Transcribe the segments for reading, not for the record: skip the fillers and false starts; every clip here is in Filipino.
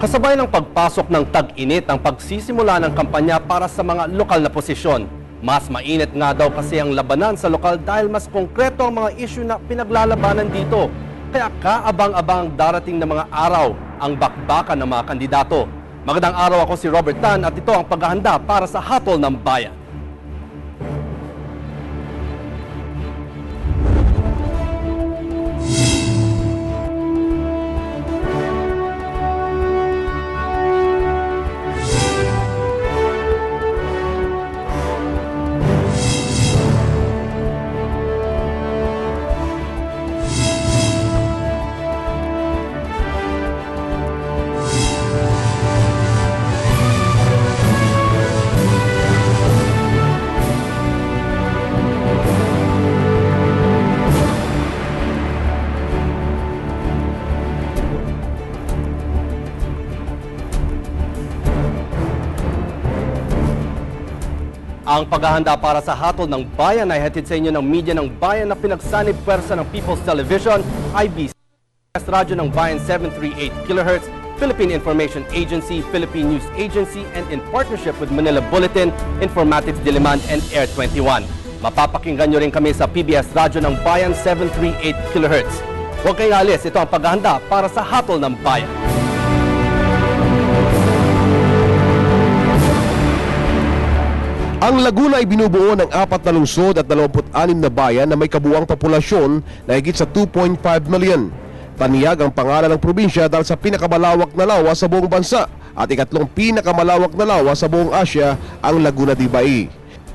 Kasabay ng pagpasok ng tag-init ang pagsisimula ng kampanya para sa mga lokal na posisyon. Mas mainit nga daw kasi ang labanan sa lokal dahil mas konkreto ang mga issue na pinaglalabanan dito. Kaya kaabang-abang darating na mga araw ang bakbakan ng mga kandidato. Magandang araw, ako si Robert Tan at ito ang paghahanda para sa Hatol ng Bayan. Ang paghahanda para sa Hatol ng Bayan ay hatid sa inyo ng media ng Bayan na pinagsanib pwersa ng People's Television, IBC, Radyo ng Bayan 738 kHz, Philippine Information Agency, Philippine News Agency, and in partnership with Manila Bulletin, Informatics Diliman, and Air 21. Mapapakinggan nyo rin kami sa PBS Radyo ng Bayan 738 kHz. Huwag kayong alis, ito ang paghahanda para sa Hatol ng Bayan. Ang Laguna ay binubuo ng 4 na lungsod at 26 na bayan na may kabuuang populasyon na higit sa 2.5 million. Taniyag ang pangalan ng probinsya dahil sa pinakamalawak na lawa sa buong bansa at ikatlong pinakamalawak na lawa sa buong Asia, ang Laguna de Bay.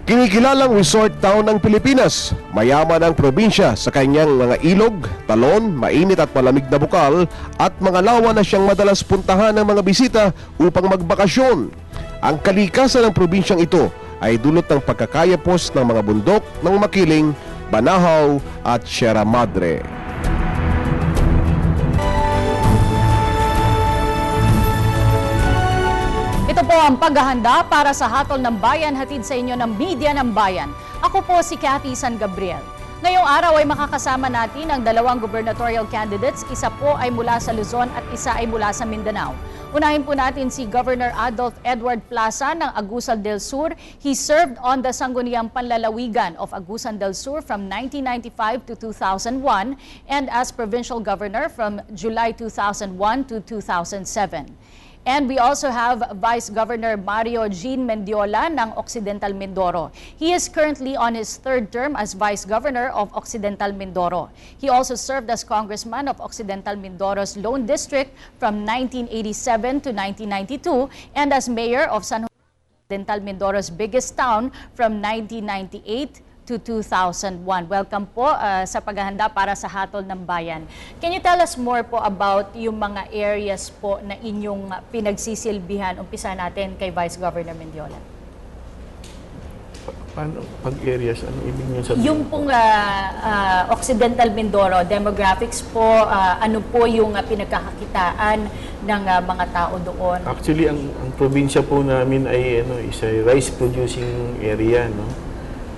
Kinikilalang resort town ng Pilipinas, mayaman ang probinsya sa kanyang mga ilog, talon, mainit at malamig na bukal at mga lawa na siyang madalas puntahan ng mga bisita upang magbakasyon. Ang kalikasan ng probinsyang ito ay dulot ng pagkakayapos ng mga bundok ng Makiling, Banahaw at Sierra Madre. Ito po ang paghahanda para sa Hatol ng Bayan, hatid sa inyo ng media ng Bayan. Ako po si Cathy San Gabriel. Ngayong araw ay makakasama natin ang dalawang gubernatorial candidates. Isa po ay mula sa Luzon at isa ay mula sa Mindanao. Unahin po natin si Governor Adolph Edward Plaza ng Agusan del Sur. He served on the Sangguniang Panlalawigan of Agusan del Sur from 1995 to 2001 and as provincial governor from July 2001 to 2007. And we also have Vice Governor Mario Jean Mendiola ng Occidental Mindoro. He is currently on his 3rd term as Vice Governor of Occidental Mindoro. He also served as Congressman of Occidental Mindoro's Lone District from 1987 to 1992 and as Mayor of San Jose, Occidental Mindoro's biggest town from 1998 to 2001. Welcome po sa paghahanda para sa Hatol ng Bayan. Can you tell us more po about yung mga areas po na inyong pinagsisilbihan? Umpisa natin kay Vice Governor Mendiola. Paano pag-areas? Ano ibig niyo sabihin? Yung pong Occidental Mindoro, demographics po, ano po yung pinagkakakitaan ng mga tao doon? Actually, ang probinsya po namin ay is a rice producing area, no?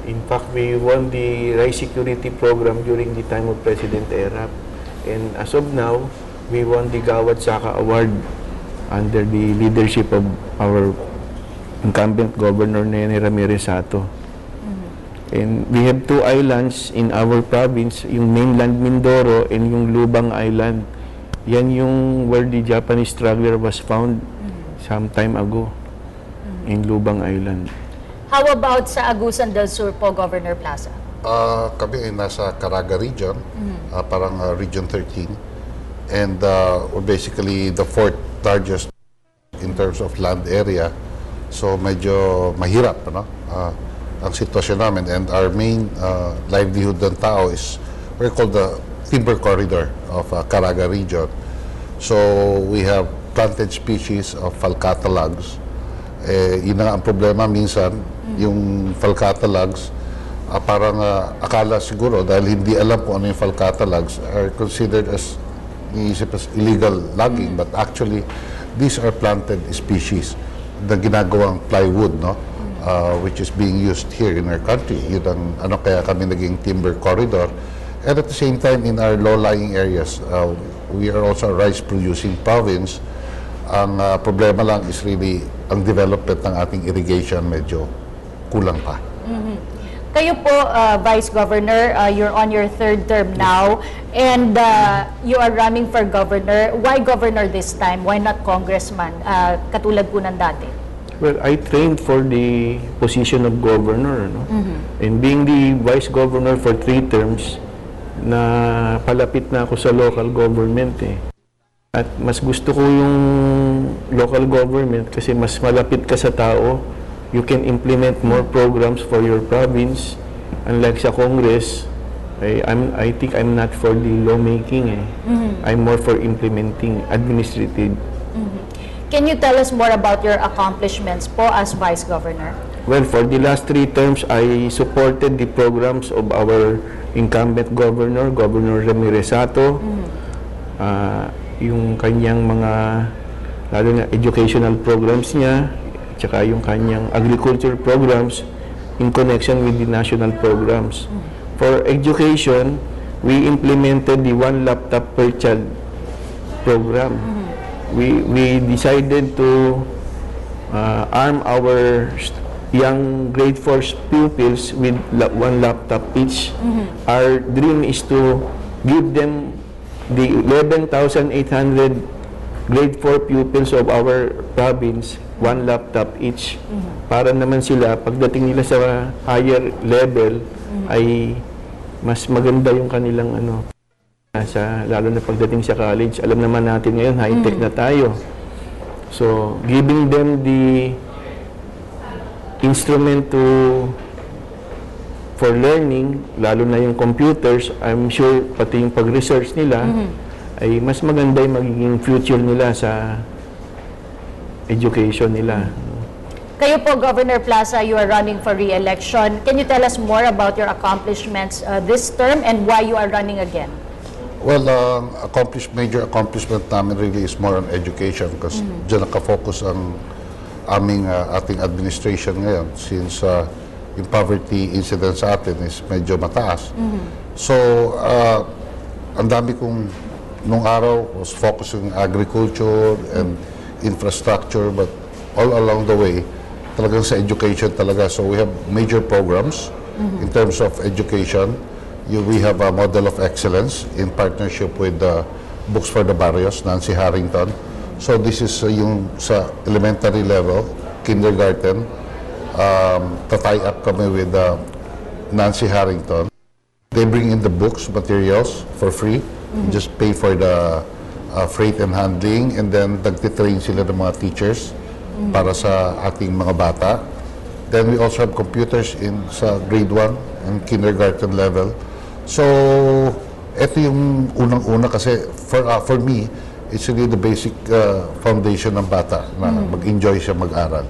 In fact, we won the rice security program during the time of President Erap. And as of now, we won the Gawad Saka Award under the leadership of our incumbent Governor Nene Ramirez Sato. And we have 2 islands in our province, yung mainland Mindoro and yung Lubang Island. Yan yung where the Japanese traveler was found some time ago in Lubang Island. How about sa Agusan del Sur po, Governor Plaza? Kami ay nasa Caraga region, parang region 13. And we're basically the 4th largest in terms of land area. So medyo mahirap, ano? Ang sitwasyon namin. And our main livelihood ng tao is what we call the timber corridor of Caraga region. So we have planted species of falcata logs. Yun na ang problema minsan, yung falcata logs, parang akala siguro dahil hindi alam kung ano yung falcata logs are considered as illegal logging, but actually these are planted species na ginagawang plywood, no? Which is being used here in our country. Yun ang ano, kaya kami naging timber corridor. And at the same time, in our low-lying areas, we are also a rice-producing province. Ang problema lang is really ang development ng ating irrigation medyo kulang pa. Kayo po, Vice Governor, you're on your third term now, and you are running for governor. Why governor this time? Why not congressman, katulad po ng dati? Well, I trained for the position of governor, no? And being the vice governor for 3 terms, na palapit na ako sa local government eh. At mas gusto ko yung local government kasi mas malapit ka sa tao. You can implement more programs for your province. Unlike sa Congress, I think I'm not for the lawmaking eh. I'm more for implementing administrative. Can you tell us more about your accomplishments po as Vice Governor? Well, for the last 3 terms, I supported the programs of our incumbent governor, Governor Ramirez Hatol, yung kanyang mga, lalo na educational programs niya, tsaka yung kanyang agriculture programs in connection with the national programs. For education, we implemented the 1 laptop per child program. We decided to arm our young grade 4 pupils with 1 laptop each. Our dream is to give them the 11,800 grade 4 pupils of our province 1 laptop each. Para naman sila, pagdating nila sa higher level, ay mas maganda yung kanilang lalo na pagdating sa college. Alam naman natin ngayon, high-tech na tayo. So, giving them the instrument for learning, lalo na yung computers, I'm sure pati yung pag-research nila, ay mas maganda yung magiging future nila sa education nila. Kayo po, Governor Plaza, you are running for re-election. Can you tell us more about your accomplishments this term and why you are running again? Well, major accomplishment namin really is more on education because dyan nakafocus ang ating administration ngayon since yung poverty incidence sa atin is medyo mataas. So, ang dami kong nung araw was focusing agriculture and infrastructure, but all along the way, talagang sa education talaga. So we have major programs in terms of education. We have a model of excellence in partnership with Books for the Barrios, Nancy Harrington. So this is yung sa elementary level, kindergarten, tie up kami with Nancy Harrington. They bring in the books, materials for free. You just pay for the freight and handling, and then nagtitrain sila ng mga teachers para sa ating mga bata. Then we also have computers sa grade 1 and kindergarten level. So, ito yung unang-una kasi for me, it's really the basic foundation ng bata na mag-enjoy siya mag-aral.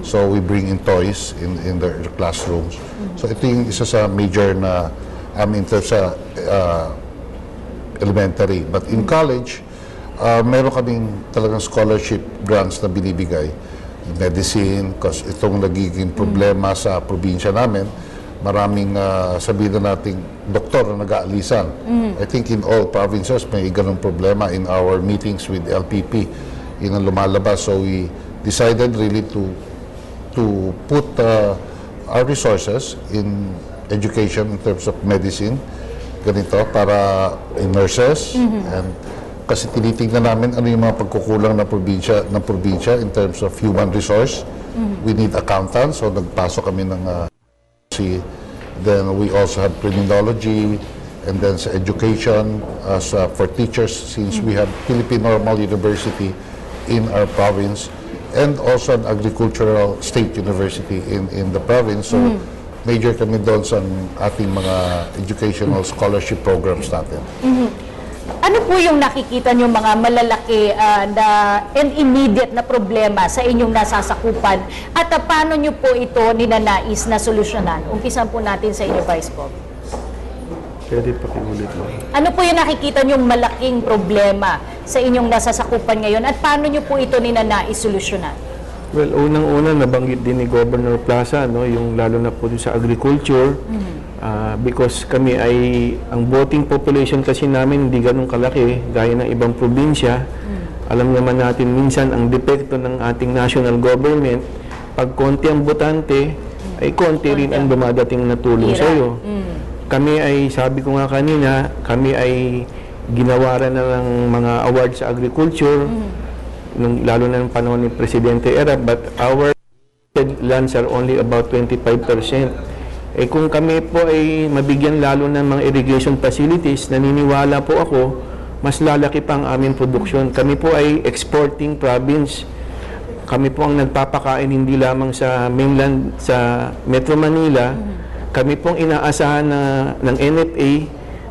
So, we bring in toys in their classrooms. So, ito yung isa sa major na in terms sa elementary. But in college, meron kaming talagang scholarship grants na binibigay. Medicine, kasi itong nagiging problema sa probinsya namin, maraming sabihin na nating doktor na nag-aalisan. I think in all provinces may ganong problema. In our meetings with LPP, yun ang lumalabas. So we decided really to put our resources in education in terms of medicine, ganito, para in nurses, and kasi tinitingnan namin ano yung mga pagkukulang na probinsya in terms of human resource. We need accountants, so nagpasok kami ng then we also have criminology, and then sa education as for teachers, since we have Philippine Normal University in our province, and also an agricultural state university in the province. So major kami doon sa ating mga educational scholarship programs natin. Ano po yung nakikita nyo mga malalaki and immediate na problema sa inyong nasasakupan at paano nyo po ito ninanais na solusyonan? Umpisan po natin sa inyo, Vice-Gov. Pwede pakiulit mo. Ano po yung nakikita nyong malaking problema sa inyong nasasakupan ngayon at paano nyo po ito ninanais solusyonan? Well, unang-una nabanggit din ni Governor Plaza, no, yung lalo na po sa agriculture. Because kami ang voting population kasi namin hindi ganun kalaki gaya ng ibang probinsya. Alam naman natin minsan ang depekto ng ating national government, pag konti ang botante, ay konti rin ang dumadating na tulong sa iyo. Kami ay, sabi ko nga kanina, kami ay ginawaran na ng mga awards sa agriculture, lalo na ng panahon ni Presidente Erap, but our lands are only about 25%. Kung kami po ay mabigyan lalo ng mga irrigation facilities, naniniwala po ako, mas lalaki pa ang aming produksyon. Kami po ay exporting province. Kami po ang nagpapakain hindi lamang sa mainland, sa Metro Manila. Kami po ang inaasahan ng NFA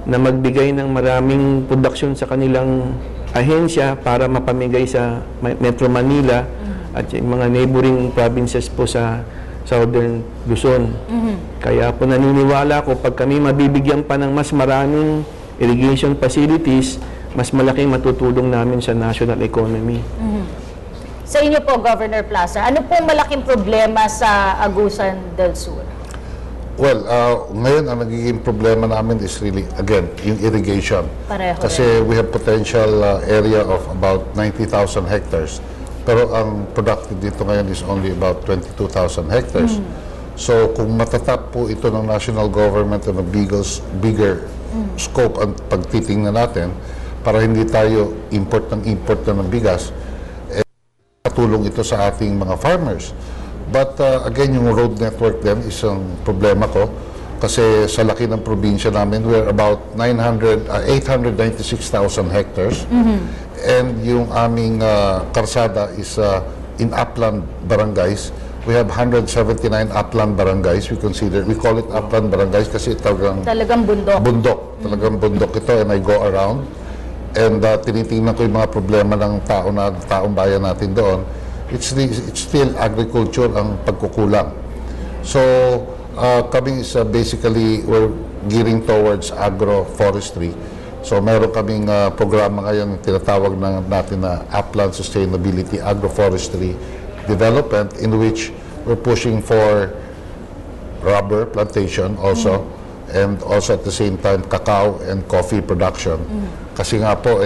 na magbigay ng maraming produksyon sa kanilang ahensya para mapamigay sa Metro Manila at yung mga neighboring provinces po sa Southern Luzon. Kaya po naniniwala ko, pag kami mabibigyan pa ng mas maraming irrigation facilities, mas malaking matutulong namin sa national economy. Sa inyo po, Governor Plaza, ano pong malaking problema sa Agusan del Sur? Well, ngayon ang nagiging problema namin is really, again, yung irrigation. Pareho Kasi we have potential area of about 90,000 hectares. Pero ang productive dito ngayon is only about 22,000 hectares. So kung matatap po ito ng national government on a bigger scope ang pagtitingnan natin, para hindi tayo import ng bigas, katulong ito sa ating mga farmers. But again, yung road network din isang problema ko kasi sa laki ng probinsya namin, we're about 896,000 hectares. And yung aming karsada is in upland barangays. We have 179 upland barangays. We call it upland barangays kasi talagang bundok. Talagang bundok ito, and I go around. And tinitingnan ko yung mga problema ng taong bayan natin doon. It's still agriculture ang pagkukulang. So, kami is basically, we're gearing towards agroforestry. So, meron kaming programa ngayon, tinatawag natin na Upland Sustainability Agroforestry Development, in which we're pushing for rubber plantation also, and also at the same time, cacao and coffee production. Kasi nga po,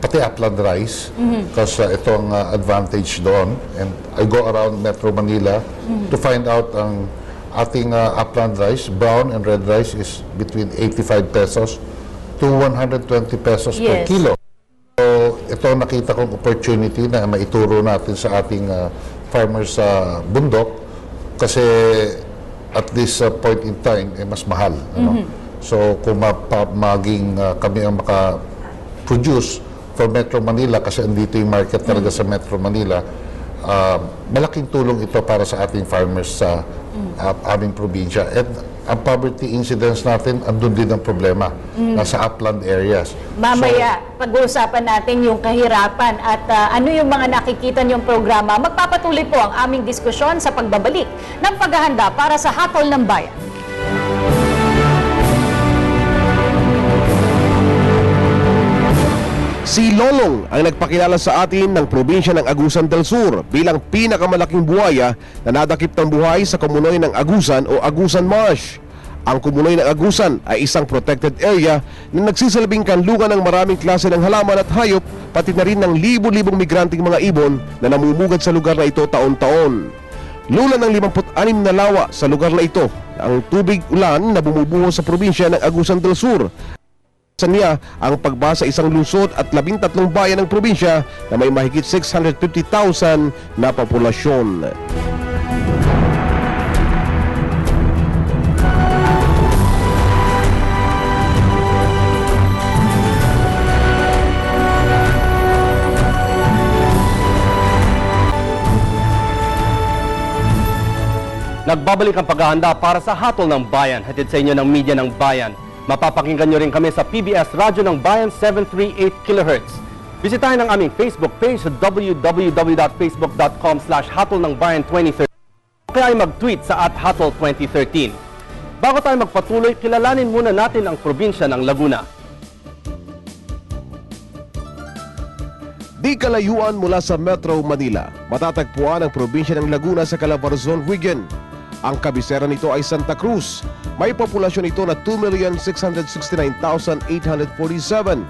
pati upland rice, kasi ito ang advantage doon. And I go around Metro Manila to find out ang ating upland rice, brown and red rice, is between 85 pesos to 120 pesos per kilo. So ito nakita kong opportunity na maituro natin sa ating farmers sa bundok kasi at this point in time, mas mahal. So kung kami ang maka-produce for Metro Manila, kasi andito yung market talaga sa Metro Manila, malaking tulong ito para sa ating farmers sa aming probinsya. At ang poverty incidence natin, andun din ang problema, nasa upland areas. Mamaya, pag-uusapan natin yung kahirapan at ano yung mga nakikita niyong programa. Magpapatuloy po ang aming diskusyon sa pagbabalik ng paghahanda para sa Hatol ng Bayan. Si Lolong ang nagpakilala sa atin ng probinsya ng Agusan del Sur bilang pinakamalaking buhaya na nadakip ng buhay sa kumunoy ng Agusan o Agusan Marsh. Ang kumunoy ng Agusan ay isang protected area na nagsisilbing kanlungan ng maraming klase ng halaman at hayop, pati na rin ng libo-libong migranteng mga ibon na namumugad sa lugar na ito taon-taon. Lula ng 56 na lawa sa lugar na ito ang tubig ulan na bumubuho sa probinsya ng Agusan del Sur. Sa niya ang pagbasa isang lungsod at 13 bayan ng probinsya na may mahigit 650,000 na populasyon. Nagbabalik ang paghahanda para sa Hatol ng Bayan, hatid sa inyo ng media ng Bayan. Mapapakinggan nyo rin kami sa PBS Radyo ng Bayan 738 kHz. Bisitahin ang aming Facebook page sa www.facebook.com/hatolnangbayan2013 o kaya ay mag-tweet sa @hatol2013. Bago tayo magpatuloy, kilalanin muna natin ang probinsya ng Laguna. Di kalayuan mula sa Metro Manila, matatagpuan ang probinsya ng Laguna sa Calabarzon Region. Ang kabisera nito ay Santa Cruz. May populasyon ito na 2,669,847.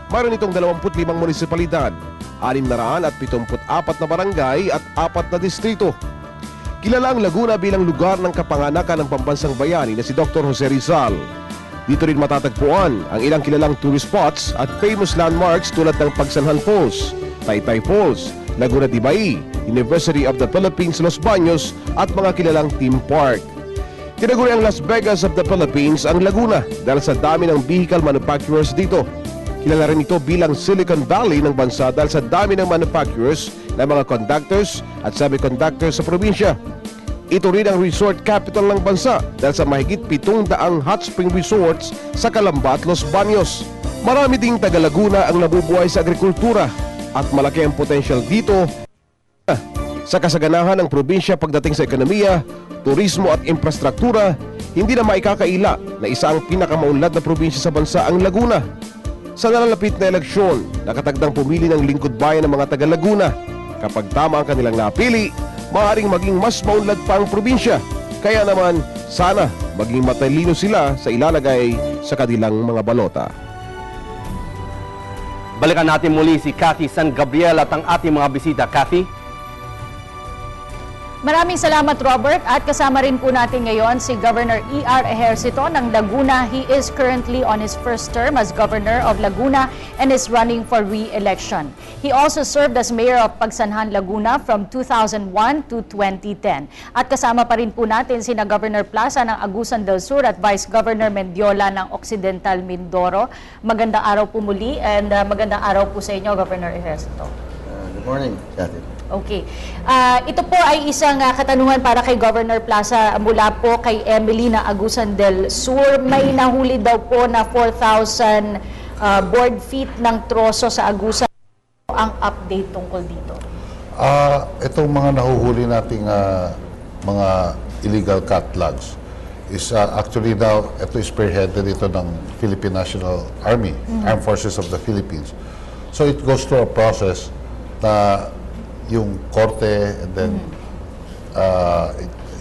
Mayroon itong 25 munisipalidad, 674 na barangay at 4 na distrito. Kilala ang Laguna bilang lugar ng kapanganakan ng pambansang bayani na si Dr. Jose Rizal. Dito rin matatagpuan ang ilang kilalang tourist spots at famous landmarks tulad ng Pagsanhan Falls, Taytay Falls, Laguna de Bay, University of the Philippines Los Baños at mga kilalang theme park. Tinaguri ang Las Vegas of the Philippines ang Laguna dahil sa dami ng vehicle manufacturers dito. Kilala rin ito bilang Silicon Valley ng bansa dahil sa dami ng manufacturers ng mga conductors at semiconductors sa probinsya. Ito rin ang resort capital ng bansa dahil sa mahigit 700 hot spring resorts sa Calamba at Los Baños. Marami ding taga Laguna ang nabubuhay sa agrikultura at malaki ang potential dito sa kasaganahan ng probinsya pagdating sa ekonomiya, turismo at infrastruktura. Hindi na maikakaila na isa ang pinakamaunlad na probinsya sa bansa ang Laguna. Sa nalalapit na eleksyon, nakatagdang pumili ng lingkod bayan ng mga taga Laguna. Kapag tama ang kanilang napili, maaaring maging mas maunlad pa ang probinsya. Kaya naman, sana maging matalino sila sa ilalagay sa kanilang mga balota. Balikan natin muli si Cathy San Gabriel at ang ating mga bisita. Cathy? Maraming salamat, Robert, at kasama rin po natin ngayon si Governor Ejercito ng Laguna. He is currently on his first term as Governor of Laguna and is running for re-election. He also served as Mayor of Pagsanhan, Laguna from 2001 to 2010. At kasama pa rin po natin sina Governor Plaza ng Agusan del Sur at Vice Governor Mendiola ng Occidental, Mindoro. Magandang araw po muli and magandang araw po sa inyo, Governor Ejercito. Good morning, Cathy. Okay. Ito po ay isang katanungan para kay Governor Plaza mula po kay Emily na Agusan del Sur. May nahuli daw po na 4,000 board feet ng troso sa Agusan. Ang update tungkol dito? Itong mga nahuhuli nating mga illegal cat logs is actually now, ito is spearheaded ito ng Philippine National Army, Armed Forces of the Philippines. So it goes through a process na yung korte and then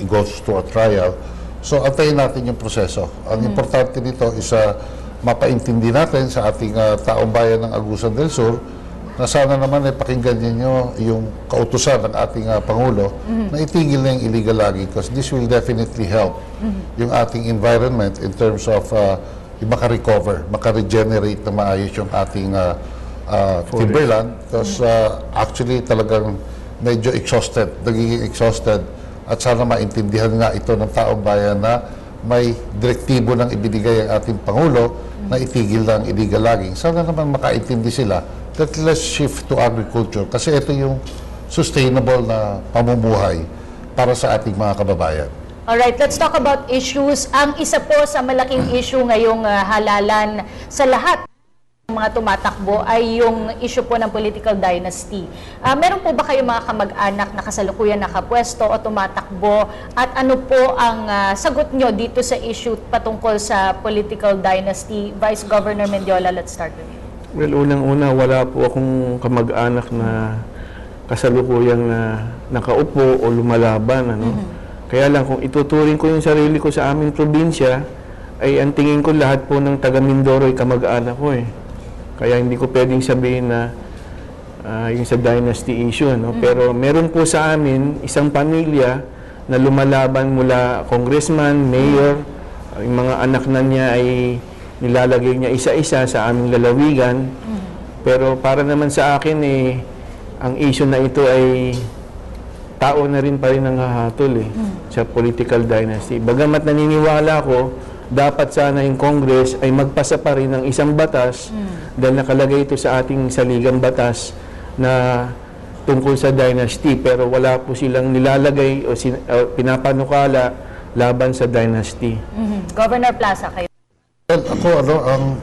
it goes through a trial. So antayin natin yung proseso. Ang importante nito is mapaintindi natin sa ating taong bayan ng Agusan del Sur na sana naman ay pakinggan ninyo yung kautusan ng ating Pangulo na itigil na yung illegal logging because this will definitely help yung ating environment in terms of yung makarecover, makaregenerate na maayos yung ating timberland because actually talagang medyo exhausted, nagiging exhausted at sana maintindihan nga ito ng taong bayan na may direktibo nang ibinigay ang ating Pangulo na itigil ng illegal logging. Sana naman makaintindi sila that let's shift to agriculture kasi ito yung sustainable na pamumuhay para sa ating mga kababayan. Alright, let's talk about issues. Ang isa po sa malaking issue ngayong halalan sa lahat mga tumatakbo ay yung issue po ng political dynasty. Meron po ba kayo mga kamag-anak na kasalukuyan nakapwesto o tumatakbo at ano po ang sagot nyo dito sa issue patungkol sa political dynasty? Vice Governor Mendiola, let's start with you. Well, unang-una, wala po akong kamag-anak na kasalukuyang nakaupo o lumalaban. Kaya lang, kung ituturing ko yung sarili ko sa aming probinsya, ay ang tingin ko lahat po ng taga Mindoro ay kamag-anak ko eh. Kaya hindi ko pwedeng sabihin na yung sa dynasty issue. Pero meron po sa amin isang pamilya na lumalaban mula congressman, mayor, yung mga anak na niya ay nilalagay niya isa-isa sa aming lalawigan. Pero para naman sa akin, ang issue na ito ay tao na rin pa rin ang hahatol sa political dynasty. Bagamat naniniwala ko, dapat sana yung Congress ay magpasa pa rin ng isang batas dahil nakalagay ito sa ating saligang batas na tungkol sa dynasty pero wala po silang nilalagay o pinapanukala laban sa dynasty. Governor Plaza, kayo. Well, ako,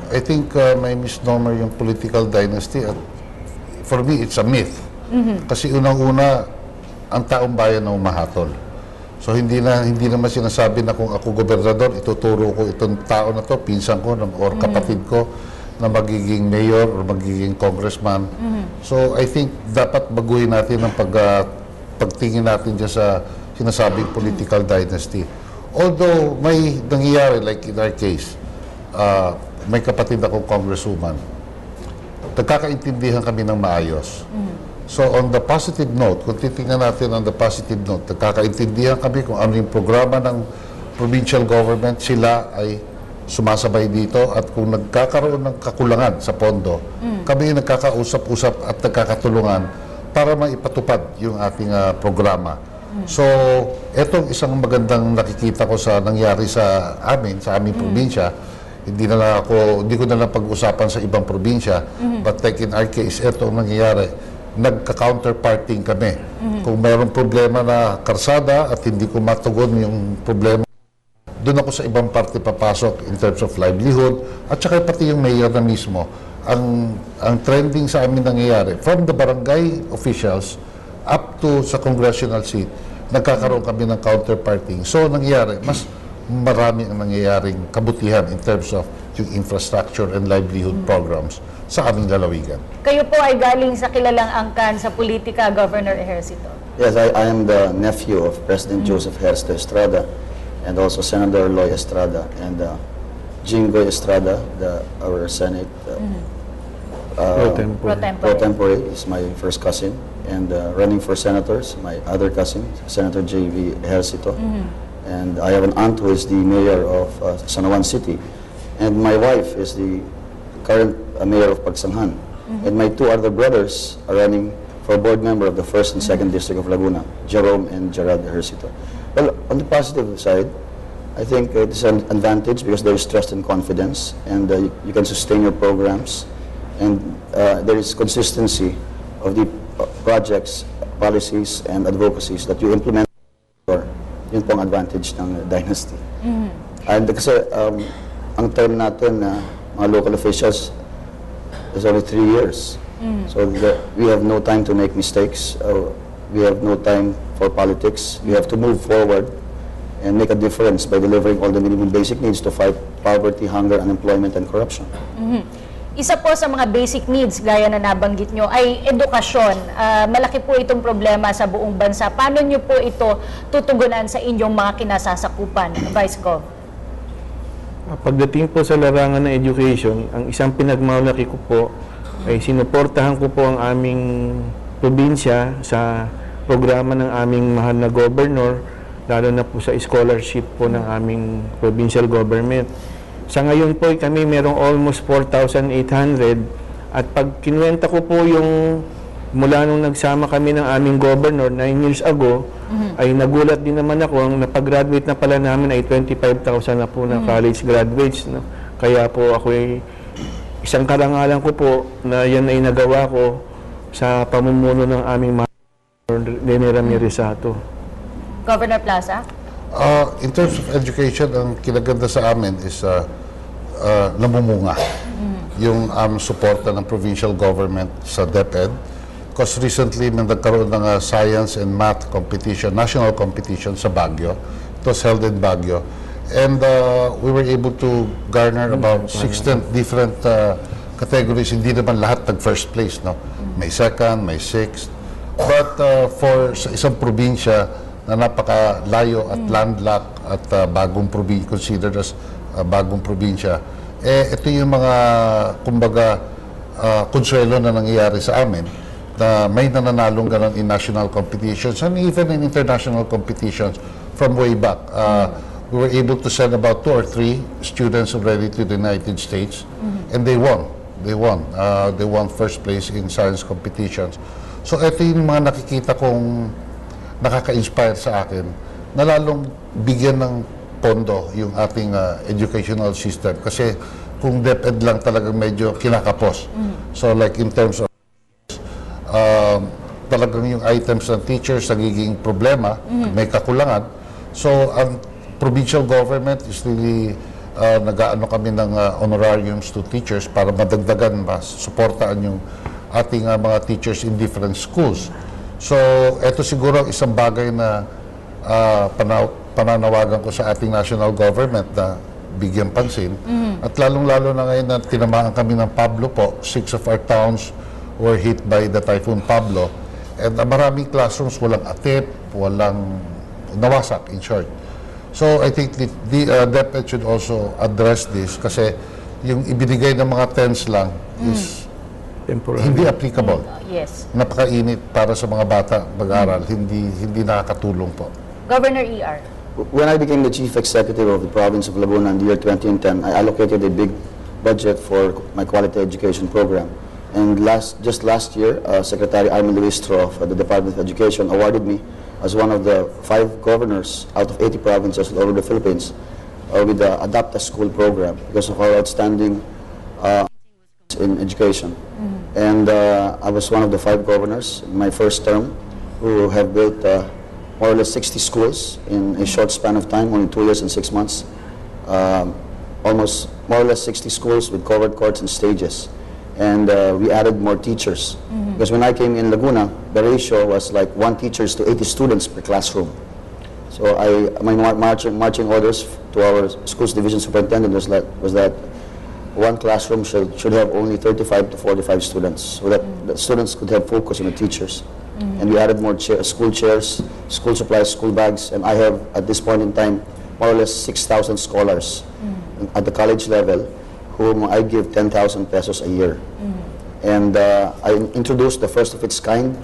I think may misnomer yung political dynasty at for me, it's a myth. Kasi unang-una, ang taong bayan na umahatol. So hindi naman sinasabi na kung ako gobernador, ituturo ko itong tao na to, pinsan ko or kapatid ko na magiging mayor or magiging congressman. So I think dapat baguhin natin ang pagtingin natin dyan sa sinasabing political dynasty. Although may nangyayari, like in our case, may kapatid akong congresswoman. nagkakaintindihan kami ng maayos. So on the positive note, kung titingnan natin on the positive note, nagkakaintindihan kami kung ano yung programa ng provincial government, sila ay sumasabay dito, at kung nagkakaroon ng kakulangan sa pondo, kami nagkakausap-usap at nagkakatulungan para maipatupad yung ating programa. So, etong isang magandang nakikita ko sa nangyari sa amin, sa aming probinsya. Hindi ko na lang pag-usapan sa ibang probinsya, but like in our case, etong nangyayari, nagka-counterparting kami. Kung mayroong problema na karsada at hindi ko matugon yung problema, doon ako sa ibang parte papasok in terms of livelihood, at saka pati yung mayor na mismo. Ang trending sa amin nangyayari, from the barangay officials up to sa congressional seat, nagkakaroon kami ng counterparting. So, nangyayari, mas marami ang nangyayaring kabutihan in terms of yung infrastructure and livelihood programs sa aming lalawigan. Kayo po ay galing sa kilalang angkan sa politika, Governor Ejercito. Yes, I am the nephew of President Joseph Ejercito Estrada and also Senator Loy Estrada and Jingoy Estrada, our Senate pro tempore is my first cousin, and running for senators, my other cousin, Senator J.V. Ejercito. And I have an aunt who is the mayor of San Juan City. And my wife is the current mayor of Pagsanghan. And my two other brothers are running for board member of the 1st and 2nd District of Laguna, Jerome and Gerard Ejercito. Well, on the positive side, I think it is an advantage because there is trust and confidence, and you can sustain your programs, and there is consistency of the projects, policies, and advocacies that you implement. Yun pong advantage ng dynasty. And kasi ang term natin na mga local officials is only 3 years. So we have no time to make mistakes. We have no time for politics. We have to move forward and make a difference by delivering all the minimum basic needs to fight poverty, hunger, unemployment, and corruption. Isa po sa mga basic needs, gaya na nabanggit nyo, ay edukasyon. Malaki po itong problema sa buong bansa. Paano nyo po ito tutugunan sa inyong mga kinasasakupan, Vice-Gov? Pagdating po sa larangan ng education, ang isang pinagmamalaki ko po ay sinuportahan ko po ang aming probinsya sa programa ng aming mahal na governor, lalo na po sa scholarship po ng aming provincial government. Sa ngayon po kami merong almost 4,800, at pag kinuwenta ko po yung mula nung nagsama kami ng aming governor 9 years ago, ay nagulat din naman ako, ang napag-graduate na pala namin ay 25,000 na po na college graduates. No? Kaya po ako ay isang karangalan ko po na yan ay nagawa ko sa pamumuno ng aming Lene Ramirez Sato. Governor Plaza? In terms of education, ang kinaganda sa amin is namumunga yung suporta ng provincial government sa DepEd. Because recently, nagkaroon ng science and math competition, national competition sa Baguio. It was held in Baguio. And we were able to garner about 16 different categories. Hindi naman lahat nag-first place, no? May second, may sixth. But for sa isang probinsya na napakalayo at landlocked at bagong probinsya, considered as bagong probinsya, ito yung mga, kumbaga, konsuelo na nangyayari sa amin, na may nananalong ganon in national competitions and even in international competitions from way back. We were able to send about 2 or 3 students already to the United States, and they won. They won first place in science competitions. So ito yung mga nakikita kong nakaka-inspire sa akin na lalong bigyan ng pondo yung ating educational system. Kasi kung DepEd lang talagang medyo kinakapos. So like in terms of talagang yung items ng teachers nagiging problema, may kakulangan. So ang provincial government is really nag-aano kami ng honorariums to teachers para madagdagan, suportaan yung ating mga teachers in different schools. So, ito siguro isang bagay na pananawagan ko sa ating national government na bigyan pansin. At lalong-lalo na ngayon na tinamaan kami ng Pablo po, 6 of our towns were hit by the Typhoon Pablo. And maraming classrooms, walang atip, walang nawasak, in short. So, I think the DepEd should also address this kasi yung ibinigay ng mga tents lang is Temporary. hindi applicable. Yes. Napakainit para sa mga bata mag-aral, hindi nakakatulong po. Governor ER. When I became the chief executive of the province of Laguna in the year 2010, I allocated a big budget for my quality education program. And just last year, Secretary Amin of the Department of Education awarded me as one of the 5 governors out of 80 provinces all over the Philippines with the Adapt a School program because of our outstanding in education. And I was one of the 5 governors in my first term who have built more or less 60 schools in a short span of time, only 2 years and 6 months. Almost more or less 60 schools with covered courts and stages. And we added more teachers. Because when I came in Laguna, the ratio was like 1 teacher to 80 students per classroom. So my marching orders to our schools division superintendent was that 1 classroom should have only 35 to 45 students, so that the students could have focus on the teachers. And we added more school chairs, school supplies, school bags, and I have, at this point in time, more or less 6,000 scholars at the college level, whom I give 10,000 pesos a year. And I introduced the first of its kind,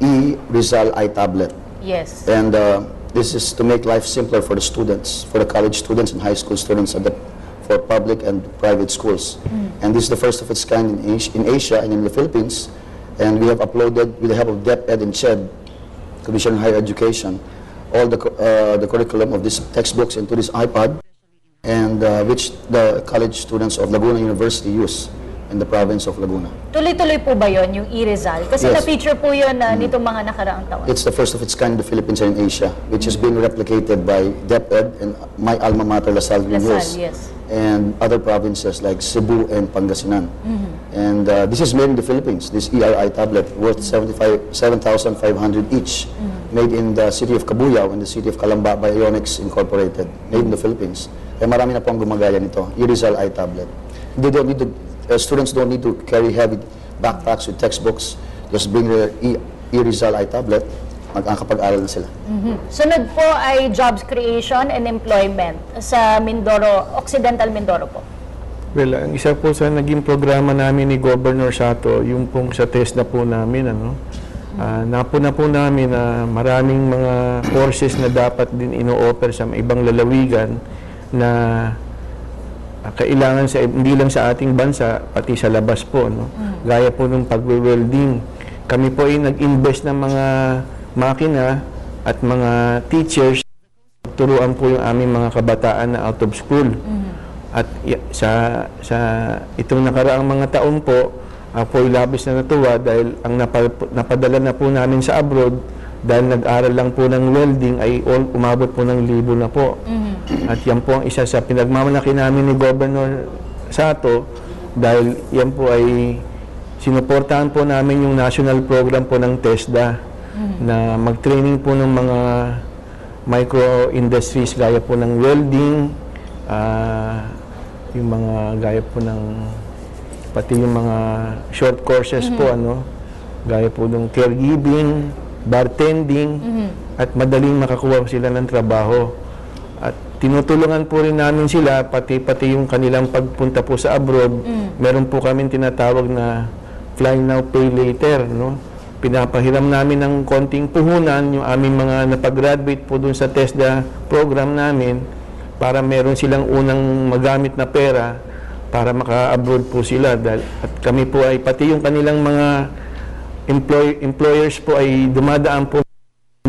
e-Rizal iTablet. Yes. And this is to make life simpler for the students, for the college students and high school students, for public and private schools. And this is the first of its kind in Asia and in the Philippines. And we have uploaded, with the help of DepEd and CHED, Commission on Higher Education, all the curriculum of these textbooks into this iPad, and which the college students of Laguna University use in the province of Laguna. Tuloy-tuloy po ba yun, yung e-Rizal? Kasi Yes. na-feature po yun nitong mga nakaraang taon. It's the first of its kind in the Philippines and in Asia, which is being replicated by DepEd and my alma mater, LaSalle Green Hills, yes. and other provinces like Cebu and Pangasinan. And this is made in the Philippines, this ERI tablet, worth 7,500 each, made in the city of Cabuyao and the city of Calamba by Ionix Incorporated, made in the Philippines. Kaya marami na po ang gumagaya nito, e-Rizal iTablet. They don't need to, students don't need to carry heavy backpacks with textbooks, just bring their e-Rizal iTablet, magkakapag-aral na sila. Sunod po ay jobs creation and employment sa Mindoro, Occidental Mindoro po. Well, ang isa po sa naging programa namin ni Governor Sato, yung pong sa test na po namin, napuna po namin na maraming mga courses na dapat din ino-offer sa ibang lalawigan na kailangan hindi lang sa ating bansa, pati sa labas po. Gaya po ng pagwe-welding. Kami po ay nag-invest ng mga makina at mga teachers. Turuan po yung aming mga kabataan na out of school. At sa itong nakaraang mga taon po, ako'y labis na natuwa dahil ang napadala na po namin sa abroad dahil nag-aral lang po ng welding ay umabot po ng 1,000 na po. At yan po ang isa sa pinagmamalaki namin ni Governor Sato dahil yan po ay sinuportahan po namin yung national program po ng TESDA na mag-training po ng mga micro-industries gaya po ng welding, yung mga gaya po ng pati yung mga short courses po gaya po ng caregiving, bartending, at madaling makakuha sila ng trabaho. At tinutulungan po rin namin sila pati yung kanilang pagpunta po sa abroad. Meron po kami tinatawag na fly now pay later, Pinapahiram namin ng konting puhunan yung aming mga napag-graduate po dun sa TESDA program namin para meron silang unang magamit na pera para maka-abroad po sila. At kami po ay pati yung kanilang mga employers po ay dumadaan po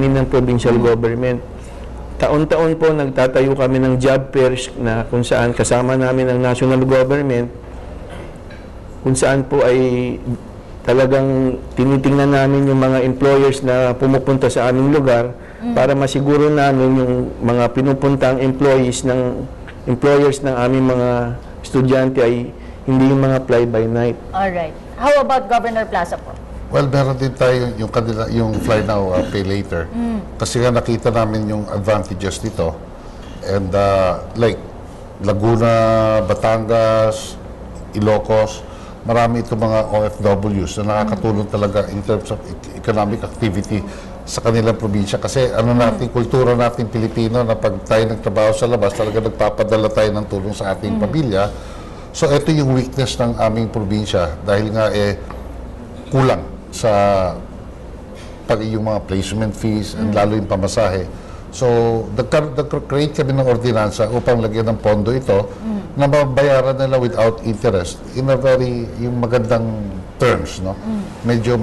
ng provincial government. Taon-taon po nagtatayo kami ng job fairs na kung saan kasama namin ang national government, kung saan po ay talagang tinitingnan namin yung mga employers na pumupunta sa aming lugar para masiguro namin yung mga pinupuntang employers ng aming mga estudyante ay hindi yung mga fly-by-night. Alright. How about Governor Plaza po? Well, meron din tayo yung fly now, pay later. Kasi nga nakita namin yung advantages nito. And like Laguna, Batangas, Ilocos, marami itong mga OFWs na nakakatulong talaga in terms of economic activity sa kanilang probinsya. Kasi kultura natin Pilipino na pag tayo nagtrabaho sa labas, talaga nagpapadala tayo ng tulong sa ating pamilya. So ito yung weakness ng aming probinsya dahil nga kulang sa yung mga placement fees and lalo yung pamasahe. So, nag-create kami ng ordinansa upang lagyan ng pondo ito na mabayaran nila without interest in a very, yung magandang terms, no? Medyo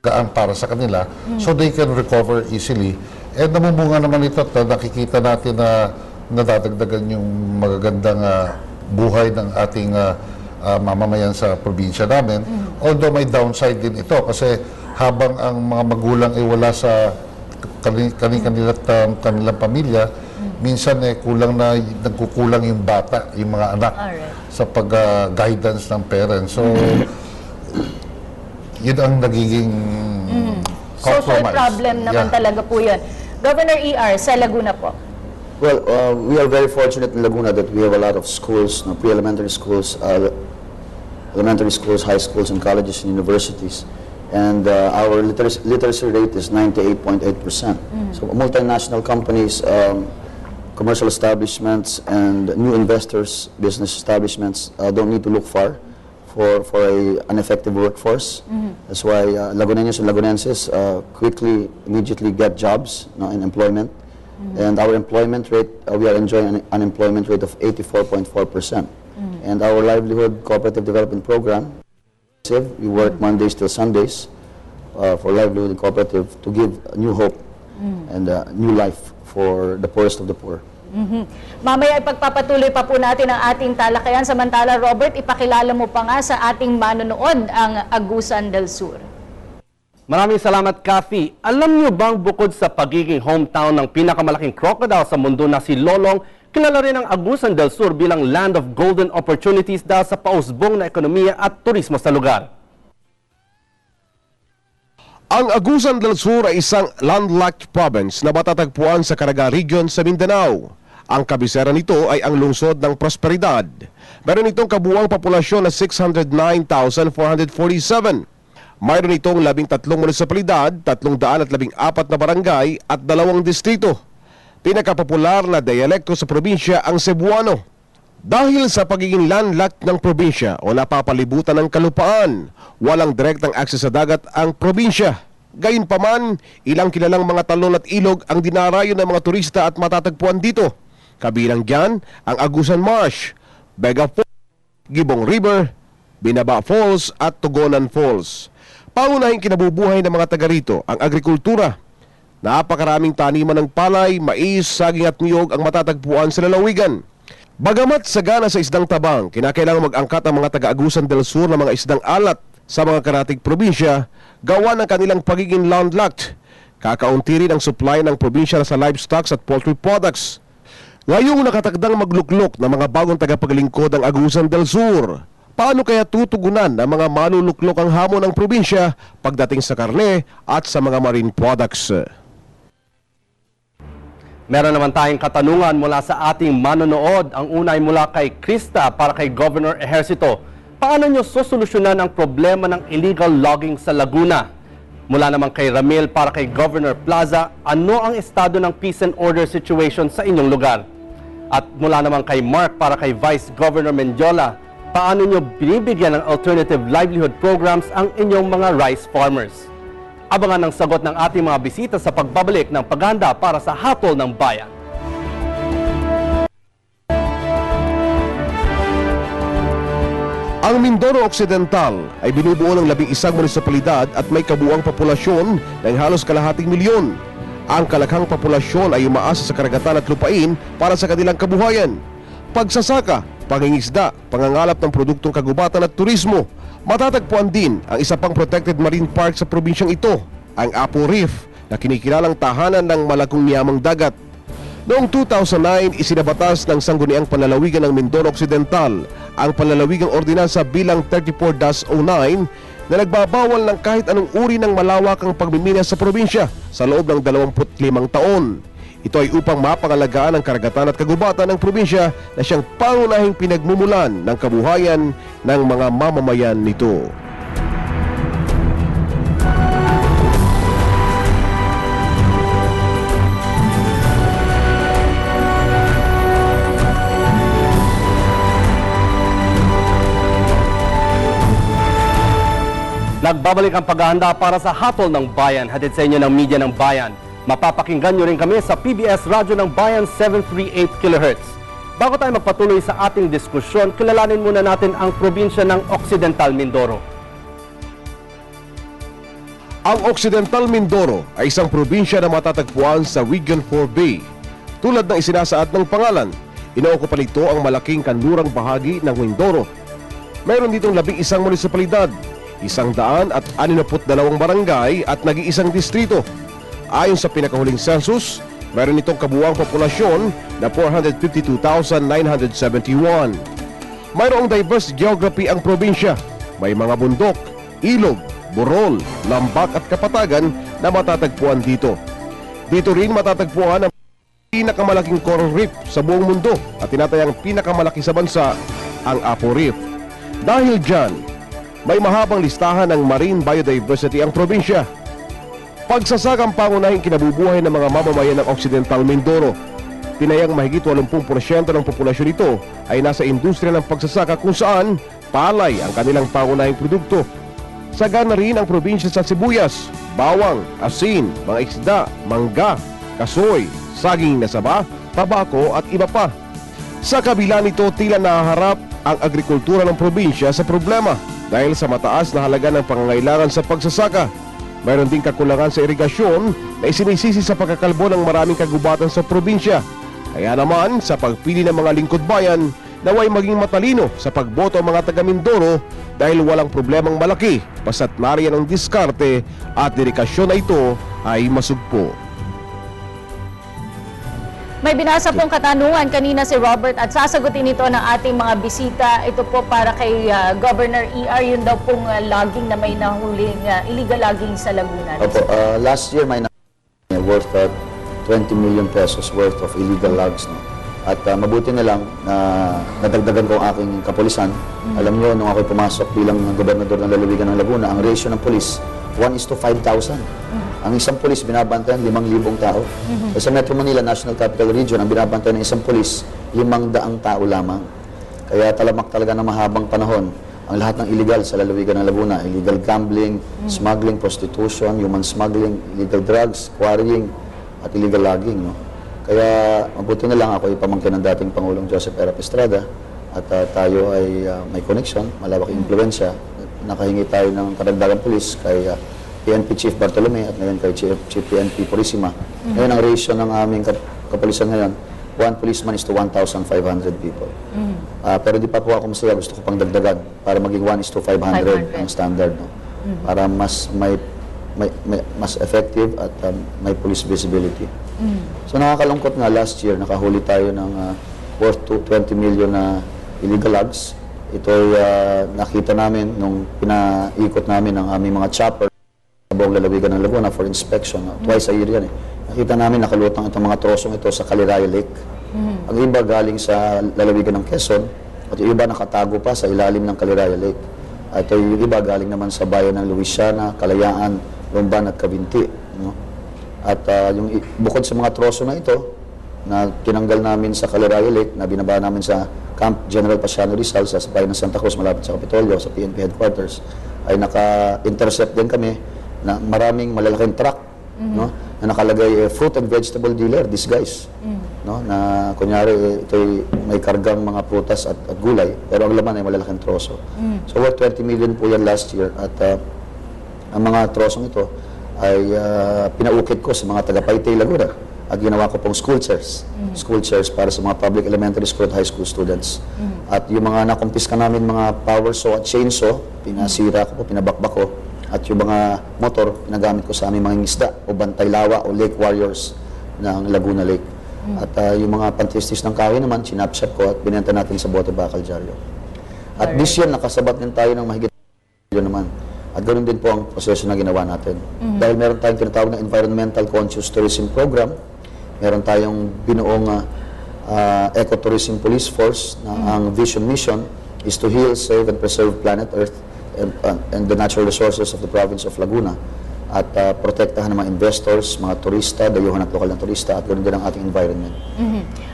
gaan para sa kanila so they can recover easily. And namumunga naman ito at nakikita natin na nadadagdagan yung magagandang buhay ng ating mamamayan sa probinsya namin. Although may downside din ito kasi habang ang mga magulang ay wala sa kanilang pamilya, minsan nagkukulang yung bata, yung mga anak sa pag-guidance ng parents. So, yun ang nagiging Social compromise. problem naman talaga po yun. Governor ER, sa Laguna po. Well, we are very fortunate in Laguna that we have a lot of schools, pre-elementary schools, elementary schools, high schools, and colleges and universities. And our literacy rate is 98.8%. So multinational companies, commercial establishments, and new investors, business establishments don't need to look far for an effective workforce. That's why Laguneños and Lagunenses immediately get jobs in employment. And our employment rate, we are enjoying an unemployment rate of 84.4%. And our livelihood cooperative development program, we work Mondays till Sundays for livelihood and cooperative to give new hope and new life for the poorest of the poor. Mamaya ipagpapatuloy pa po natin ang ating talakayan. Samantala, Robert, ipakilala mo pa nga sa ating manonood ang Agusan del Sur. Maraming salamat, Kathy. Alam niyo bang bukod sa pagiging hometown ng pinakamalaking crocodile sa mundo na si Lolong, kilala rin ang Agusan del Sur bilang land of golden opportunities dahil sa pausbong na ekonomiya at turismo sa lugar. Ang Agusan del Sur ay isang landlocked province na matatagpuan sa Caraga Region sa Mindanao. Ang kabisera nito ay ang lungsod ng Prosperidad. Meron itong kabuuang populasyon na 609,447. Mayroon itong 13 munisipalidad, 314 na barangay at 2 distrito. Pinakapopular na dialekto sa probinsya ang Cebuano. Dahil sa pagiging landlocked ng probinsya o napapalibutan ng kalupaan, walang direktang akses sa dagat ang probinsya. Gayunpaman, ilang kilalang mga talon at ilog ang dinarayo ng mga turista at matatagpuan dito. Kabilang diyan ang Agusan Marsh, Vega Falls, Gibong River, Binaba Falls at Tugonan Falls. Pangunahing kinabubuhay ng mga taga rito ang agrikultura. Napakaraming taniman ng palay, mais, saging at niyog ang matatagpuan sa lalawigan. Bagamat sagana sa isdang tabang, kinakailangan mag-angkat ang mga taga-Agusan del Sur ng mga isdang alat sa mga karatig probinsya, gawa ng kanilang pagiging landlocked. Kakaunti rin ang supply ng probinsya sa livestock at poultry products. Ngayong nakatakdang magluklok ng mga bagong tagapaglingkod ang Agusan del Sur, paano kaya tutugunan ng mga maluluklok ang hamon ng probinsya pagdating sa karne at sa mga marine products? Meron naman tayong katanungan mula sa ating manonood. Ang una ay mula kay Krista para kay Governor Ejercito. Paano nyo sosolusyonan ang problema ng illegal logging sa Laguna? Mula naman kay Ramil para kay Governor Plaza, ano ang estado ng peace and order situation sa inyong lugar? At mula naman kay Mark para kay Vice Governor Mendiola, paano nyo binibigyan ng alternative livelihood programs ang inyong mga rice farmers? Abangan ang sagot ng ating mga bisita sa pagbabalik ng paghahanda para sa Hatol ng Bayan. Ang Mindoro Occidental ay binubuo ng 11 munisipalidad at may kabuuang populasyon ng halos kalahating milyon. Ang kalakhang populasyon ay umaasa sa karagatan at lupain para sa kanilang kabuhayan. Pagsasaka, pangingisda, pangangalap ng produktong kagubatan at turismo. Matatagpuan din ang isa pang protected marine park sa probinsyang ito, ang Apo Reef, na kinikilalang tahanan ng malakong miyamang dagat. Noong 2009, isinabatas ng Sangguniang Panlalawigan ng Mindoro Occidental ang Panlalawigang Ordinansa bilang 34-09 na nagbabawal ng kahit anong uri ng malawakang pagmimina sa probinsya sa loob ng 25 taon. Ito ay upang mapangalagaan ang karagatan at kagubatan ng probinsya na siyang pangunahing pinagmumulan ng kabuhayan ng mga mamamayan nito. Nagbabalik ang paghahanda para sa Hatol ng Bayan, hatid sa inyo ng media ng Bayan. Mapapakinggan nyo rin kami sa PBS Radyo ng Bayan 738 kHz. Bago tayo magpatuloy sa ating diskusyon, kilalanin muna natin ang probinsya ng Occidental, Mindoro. Ang Occidental Mindoro ay isang probinsya na matatagpuan sa Region 4B. Tulad ng isinasaad ng pangalan, inookupan nito ang malaking kanlurang bahagi ng Mindoro. Mayroon ditong 11 munisipalidad, 162 barangay at nag-iisang distrito. Ayon sa pinakahuling census, mayroon itong kabuuang populasyon na 452,971. Mayroong diverse geography ang probinsya. May mga bundok, ilog, burol, lambak at kapatagan na matatagpuan dito. Dito rin matatagpuan ang pinakamalaking coral reef sa buong mundo at tinatayang pinakamalaki sa bansa, ang Apo Reef. Dahil dyan, may mahabang listahan ng marine biodiversity ang probinsya. Pagsasaka ang pangunahing kinabubuhay ng mga mamamayan ng Occidental Mindoro. Tinayang mahigit 80% ng populasyon nito ay nasa industriya ng pagsasaka kung saan palay ang kanilang pangunahing produkto. Sagana rin ang probinsya sa sibuyas, bawang, asin, mga isda, mangga, kasoy, saging na saba, tabako at iba pa. Sa kabila nito, tila nahaharap ang agrikultura ng probinsya sa problema dahil sa mataas na halaga ng pangangailangan sa pagsasaka. Mayroon ding kakulangan sa irigasyon na isinisisi sa pagkakalbo ng maraming kagubatan sa probinsya. Kaya naman, sa pagpili ng mga lingkod bayan, naway maging matalino sa pagboto ang mga taga Mindoro dahil walang problemang malaki basta't nariyan ang diskarte at dedikasyon na ito ay masugpo. May binasa pong katanungan kanina si Robert at sasagutin ito ng ating mga bisita. Ito po para kay Governor ER, yun daw pong logging na may nahuling illegal logging sa Laguna. Opo, last year may worth 20 million pesos worth of illegal logs. No? At mabuti na lang na nadagdagan ko ang aking kapulisan. Alam nyo, nung ako'y pumasok bilang gobernador ng lalawigan ng Laguna, ang ratio ng polis, 1:5,000. Ang isang polis binabantayan 5,000 tao. Sa Metro Manila, National Capital Region, ang binabantayan ng isang polis, 500 tao lamang. Kaya talamak talaga ng mahabang panahon ang lahat ng illegal sa lalawigan ng Laguna. Illegal gambling, smuggling, prostitution, human smuggling, illegal drugs, quarrying, at illegal logging. No? Kaya mabuti na lang ako ipamangkin ng dating Pangulong Joseph R. Estrada at tayo ay may connection, malawak impluensya. Nakahingi tayo ng karagdagang pulis kay PNP Chief Bartolome at ngayon kay Chief PNP Purisima. Ngayon ang ratio ng aming kapulisan ngayon, 1 policeman is to 1,500 people. Pero di pa po ako masaya, gusto ko pang dagdagan para maging 1:500 ang standard. No? Para mas mas effective at may police visibility. So nakakalungkot nga, last year nakahuli tayo ng worth 20 million na illegal logs. Ito ay nakita namin nung pinaikot namin ang aming mga chopper sa buong lalawigan ng Laguna for inspection. Twice a year yan eh. Nakita namin nakalutang itong mga trosong ito sa Caliraya Lake. Ang iba galing sa lalawigan ng Quezon at yung iba nakatago pa sa ilalim ng Caliraya Lake. At yung iba galing naman sa bayan ng Luisiana, Kalayaan, Lumban at Cavinti. No? At yung bukod sa mga troso na ito na tinanggal namin sa Caliraya Lake, na binaba namin sa Camp General Pasiano Rizal sa bayan ng Santa Cruz malapit sa Kapitolyo, sa PNP headquarters, ay naka-intercept din kami na maraming malalaking truck, no, na nakalagay fruit and vegetable dealer, disguise, no, na kunyari ito'y may kargang mga prutas at gulay, pero ang laman ay malalaking troso. So worth 20 million po yan last year at ang mga trosong ito ay pinaukit ko sa mga taga-Paitay, Laguna at ginawa ko pong school chairs. School chairs para sa mga public elementary school at high school students. At yung mga nakumpiska namin, mga power saw at chainsaw, pinasira ko po, pinabakbak ko. At yung mga motor, pinagamit ko sa aming mga isda o bantay lawa o lake warriors ng Laguna Lake. At yung mga pantistis ng kahoy naman, sinapsap ko at binenta natin sa Bote Bakal Diaryo. At this year, nakasabat din tayo ng mahigit yun naman. At ganoon din po ang proseso na ginawa natin. Dahil meron tayong tinatawag na Environmental Conscious Tourism Program, meron tayong binuong Ecotourism Police Force na ang vision mission is to heal, save, and preserve planet Earth and the natural resources of the province of Laguna. at protektahan ng mga investors, mga turista, dayuhan at lokal na turista at ganoon din ang ating environment.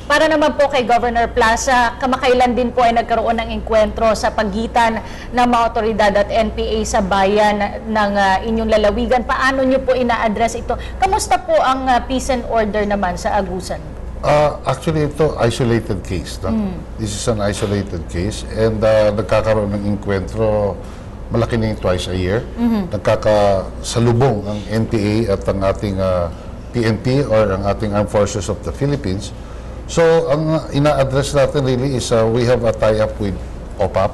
Para naman po kay Governor Plaza, kamakailan din po ay nagkaroon ng engkwentro sa pagitan ng mga otoridad at NPA sa bayan ng inyong lalawigan. Paano nyo po ina-address ito? Kamusta po ang peace and order naman sa Agusan? Actually, ito isolated case. No? This is an isolated case and nagkakaroon ng enkwentro malaki na yung twice a year. Nagkakasalubong ang NPA at ang ating PNP or ang ating Armed Forces of the Philippines. So, ang ina-address natin really is we have a tie-up with OPAP,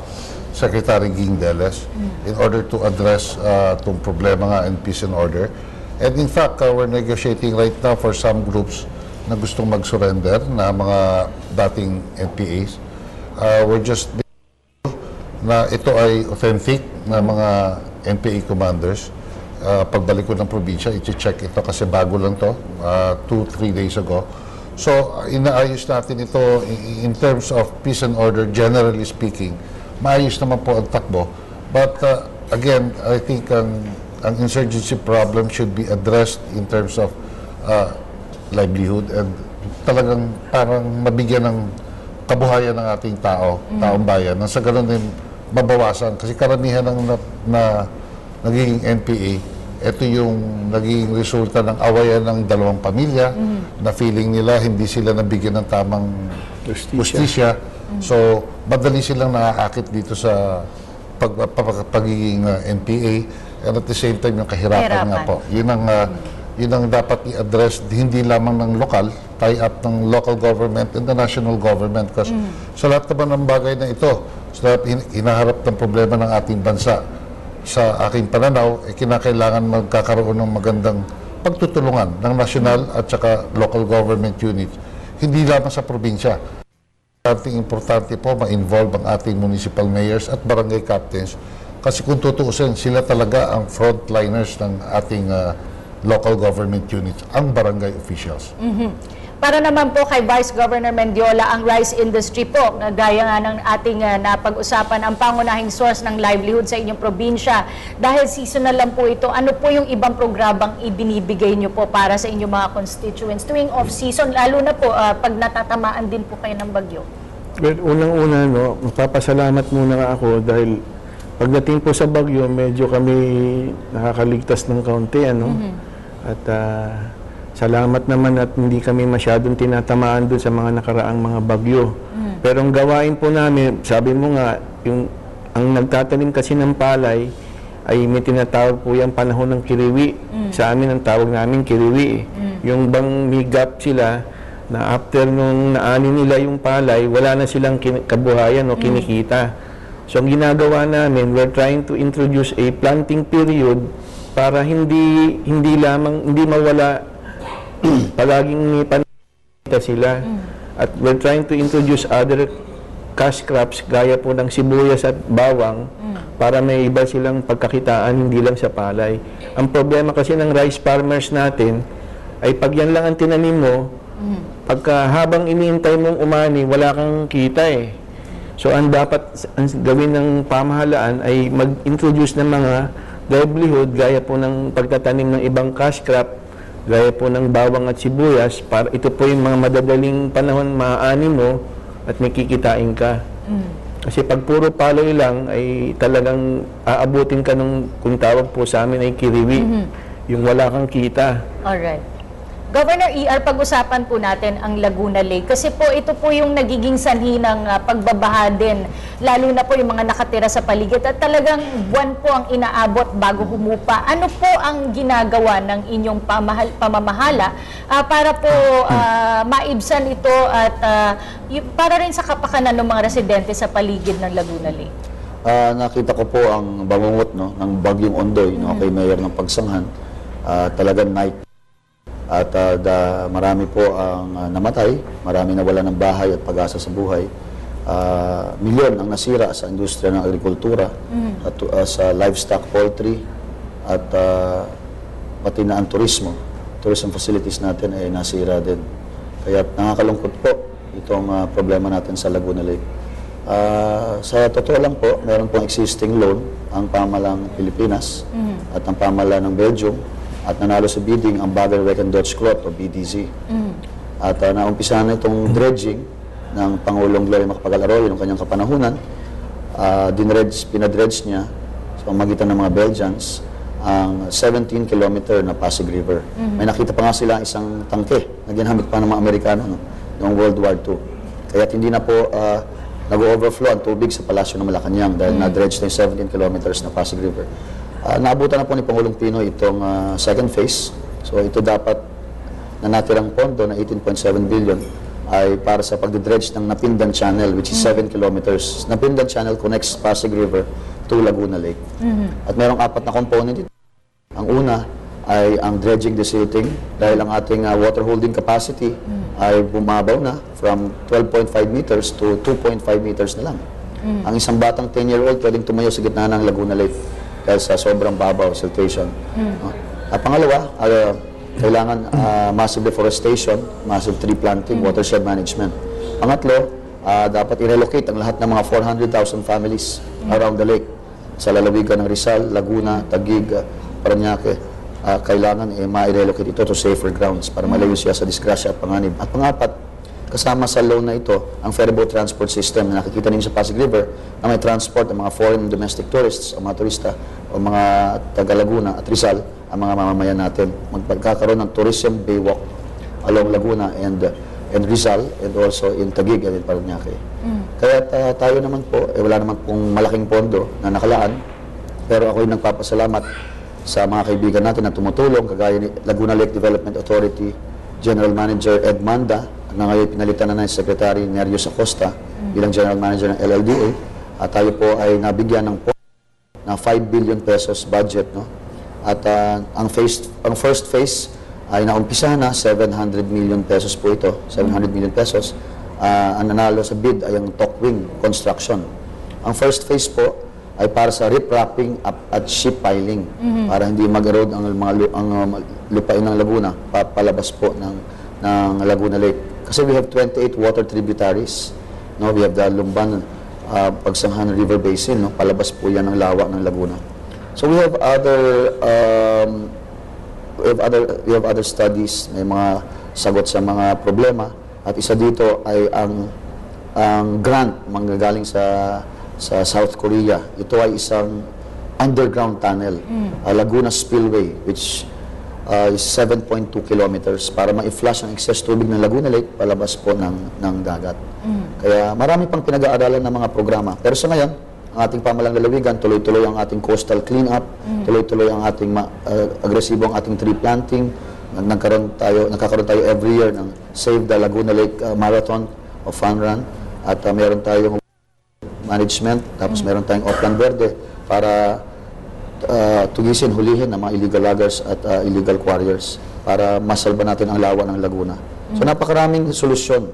Secretary Ging Deles, in order to address itong problema nga and peace and order. And in fact, we're negotiating right now for some groups na gustong mag-surrender na mga dating NPAs. We're just na ito ay authentic na mga NPA commanders. Pagbalik ko ng probinsya, i-check ito kasi bago lang to, 2-3 days ago. So, inaayos natin ito in terms of peace and order, generally speaking. Maayos naman po ang takbo. But again, I think ang insurgency problem should be addressed in terms of livelihood and talagang parang mabigyan ng kabuhayan ng ating taong bayan. Nang sa ganun din mabawasan. Kasi karamihan ng nagiging NPA, ito yung naging resulta ng awayan ng dalawang pamilya na feeling nila hindi sila nabigyan ng tamang justisya. So, madali silang nakakakit dito sa pagiging NPA and at the same time yung kahirapan nga po. Yun ang dapat i-address hindi lamang ng lokal, tie-up ng local government and the national government. Kasi sa lahat naman ng bagay na ito, sa hinaharap ng problema ng ating bansa, sa aking pananaw, kinakailangan magkakaroon ng magandang pagtutulungan ng national at saka local government units, hindi lamang sa probinsya. Importante po ma-involve ang ating municipal mayors at barangay captains kasi kung tutuusin, sila talaga ang frontliners ng ating local government units, ang barangay officials. Para naman po kay Vice Governor Mendiola, ang rice industry po, gaya nga ng ating napag-usapan, ang pangunahing source ng livelihood sa inyong probinsya. Dahil seasonal lang po ito, ano po yung ibang programang ibinibigay nyo po para sa inyong mga constituents tuwing off-season, lalo na po pag natatamaan din po kayo ng bagyo? Well, unang-una, magpapasalamat muna ako dahil pagdating po sa bagyo, medyo kami nakakaligtas ng kaunti, At salamat naman at hindi kami masyadong tinatamaan doon sa mga nakaraang mga bagyo. Pero ang gawain po namin, sabi mo nga, ang nagtatanim kasi ng palay ay may tinatawag po yung panahon ng kiriwi. Sa amin ang tawag namin kiriwi. Yung bang may gap sila na after nung naani nila yung palay, wala na silang kabuhayan o kinikita. So ang ginagawa namin, we're trying to introduce a planting period para hindi mawala palaging may panita sila. At we're trying to introduce other cash crops gaya po ng sibuyas at bawang para may iba silang pagkakitaan hindi lang sa palay. Ang problema kasi ng rice farmers natin ay pag yan lang ang tinanim mo, pagka habang iniintay mong umani, wala kang kita eh. So ang dapat gawin ng pamahalaan ay mag-introduce ng mga livelihood gaya po ng pagtatanim ng ibang cash crop, gaya po ng bawang at sibuyas, para ito po yung mga madadaling panahon maaani mo at may kikitain ka. Kasi pag puro palay lang ay talagang aabutin ka nung kung tawag po sa amin ay kiriwi, yung wala kang kita. Alright. Governor ER, pag-usapan po natin ang Laguna Lake kasi po ito po yung nagiging sanhi ng pagbabaha din, lalo na po yung mga nakatira sa paligid at talagang buwan po ang inaabot bago humupa. Ano po ang ginagawa ng inyong pamamahala para po maibsan ito at para rin sa kapakanan ng mga residente sa paligid ng Laguna Lake? Nakita ko po ang bangungot ng Bagyong Ondoy kay Mayor ng Pagsanghan. Talagang night. At marami po ang namatay, marami nawala ng bahay at pag-asa sa buhay. Milyon ang nasira sa industriya ng agrikultura at sa livestock, poultry at pati na ang turismo. Tourism facilities natin ay nasira din. Kaya nakakalungkot po itong problema natin sa Laguna Lake. Sa totoo lang po, meron pong existing loan ang pamalang Pilipinas at ang pamalang ng Belgium at nanalo sa bidding ang Baden-Württemberg Dutch Klot o BDZ. At naumpisa na itong dredging ng Pangulong Gloria Macapagal-Arroyo ng kanyang kapanahunan. Pinadredge niya sa pamagitan ng mga Belgians ang 17 kilometer na Pasig River. May nakita pa nga sila isang tangke na ginamit pa ng mga Amerikano noong World War II. Kaya hindi na po nag-overflow ang tubig sa palasyo ng Malacanang dahil na-dredge na yung 17 kilometers na Pasig River. Naabutan na po ni Pangulong Pinoy itong second phase. So ito dapat na natirang pondo na 18.7 billion ay para sa pagdredge ng Napindan Channel, which is 7 kilometers. Napindan Channel connects Pasig River to Laguna Lake. At mayroong 4 na component dito. Ang una ay ang dredging desilting dahil ang ating water holding capacity ay bumabaw na from 12.5 meters to 2.5 meters na lang. Ang isang batang 10-year-old pwedeng tumayo sa gitna ng Laguna Lake dahil sa sobrang babaw, siltation. At pangalawa, kailangan massive deforestation, massive tree planting, watershed management. Pangatlo, dapat i-relocate ang lahat ng mga 400,000 families around the lake sa lalawigan ng Rizal, Laguna, Taguig, Parañaque. Kailangan ma-relocate ito to safer grounds para malayo siya sa disgrasya at panganib. At pangapat, kasama sa loan na ito, ang ferryboat transport system na nakikita ninyo sa Pasig River na may transport ng mga foreign and domestic tourists, o mga turista, o mga taga-Laguna at Rizal, ang mga mamamayan natin. Magpagkakaroon ng tourism baywalk along Laguna and Rizal, and also in Taguig and in Parañaque. Kaya tayo naman po, wala naman pong malaking pondo na nakalaan, pero ako'y nagpapasalamat sa mga kaibigan natin na tumutulong, kagaya ni Laguna Lake Development Authority General Manager Ed Manda, na ngayon pinalitan na ng Secretary Nerio Acosta bilang General Manager ng LLDA. At tayo po ay nabigyan ng 5 billion pesos budget. At ang first phase ay naumpisa na, 700 million pesos po ito, 700 million pesos. Ang nanalo sa bid ay ang tuwing construction. Ang first phase po ay para sa riprapping at ship piling para hindi mag-erode ang lupain ng Laguna palabas po ng Laguna Lake. Kasi we have 28 water tributaries. We have the Lumban, Pagsanghan River Basin, palabas po yan ng lawa ng Laguna. So we have other studies, may mga sagot sa mga problema, at isa dito ay ang grant manggagaling sa South Korea. Ito ay isang underground tunnel, Laguna Spillway, which is 7.2 kilometers para ma-flush ang excess tubig ng Laguna Lake palabas po ng dagat. Kaya marami pang pinag-aaralan ng mga programa. Pero sa ngayon, ang ating pamalang lalawigan, tuloy-tuloy ang ating coastal cleanup, tuloy-tuloy ang ating agresibo ang ating tree planting. Nagkakaroon tayo every year ng Save the Laguna Lake Marathon o Fun Run, at meron tayong management, tapos meron tayong Oplan Verde para tugisin, hulihin ng mga illegal loggers at illegal quarriers para masalba natin ang lawa ng Laguna. So napakaraming solusyon